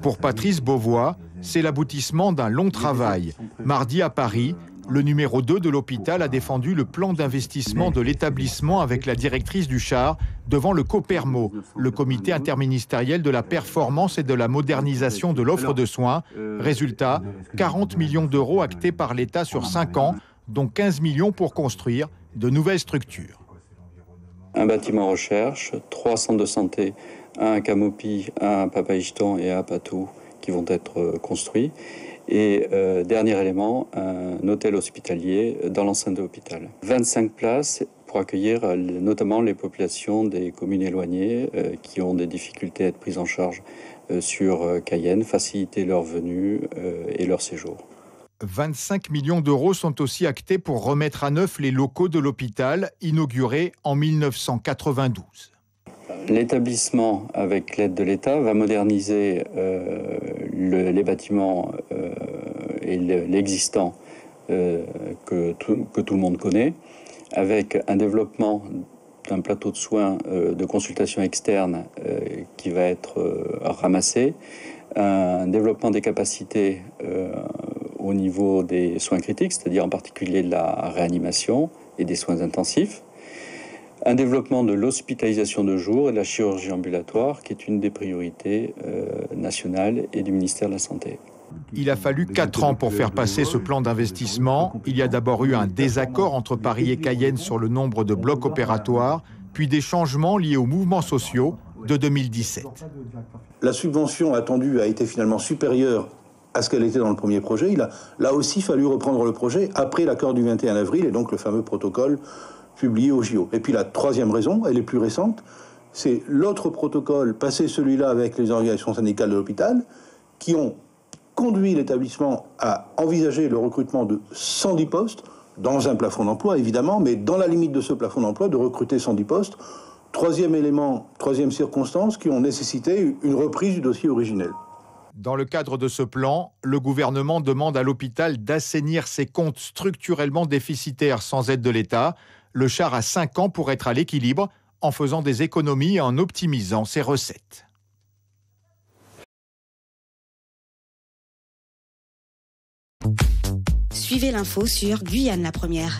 Pour Patrice Beauvois, c'est l'aboutissement d'un long travail. Mardi à Paris, le numéro 2 de l'hôpital a défendu le plan d'investissement de l'établissement avec la directrice du Char devant le COPERMO, le comité interministériel de la performance et de la modernisation de l'offre de soins. Résultat, 40 millions d'euros actés par l'État sur 5 ans, dont 15 millions pour construire de nouvelles structures. Un bâtiment recherche, 3 centres de santé, un à Camopi, un à Papaichton et un à Patou qui vont être construits. Et dernier élément, un hôtel hospitalier dans l'enceinte de l'hôpital. 25 places pour accueillir notamment les populations des communes éloignées qui ont des difficultés à être prises en charge sur Cayenne, faciliter leur venue et leur séjour. 25 millions d'euros sont aussi actés pour remettre à neuf les locaux de l'hôpital, inaugurés en 1992. L'établissement, avec l'aide de l'État, va moderniser les bâtiments et l'existant que tout le monde connaît, avec un développement d'un plateau de soins de consultation externe qui va être ramassé, un développement des capacités au niveau des soins critiques, c'est-à-dire en particulier de la réanimation et des soins intensifs, un développement de l'hospitalisation de jour et de la chirurgie ambulatoire, qui est une des priorités nationales et du ministère de la Santé. Il a fallu 4 ans pour faire passer ce plan d'investissement. Il y a d'abord eu un désaccord entre Paris et Cayenne sur le nombre de blocs opératoires, puis des changements liés aux mouvements sociaux de 2017. La subvention attendue a été finalement supérieure à ce qu'elle était dans le premier projet. Il a là aussi fallu reprendre le projet après l'accord du 21 avril et donc le fameux protocole publié au JO. Et puis la troisième raison, elle est plus récente, c'est l'autre protocole, passé celui-là avec les organisations syndicales de l'hôpital, qui ont conduit l'établissement à envisager le recrutement de 110 postes, dans un plafond d'emploi évidemment, mais dans la limite de ce plafond d'emploi, de recruter 110 postes. Troisième élément, troisième circonstance, qui ont nécessité une reprise du dossier originel. Dans le cadre de ce plan, le gouvernement demande à l'hôpital d'assainir ses comptes structurellement déficitaires sans aide de l'État. Le Char a 5 ans pour être à l'équilibre en faisant des économies et en optimisant ses recettes. Suivez l'info sur Guyane la Première.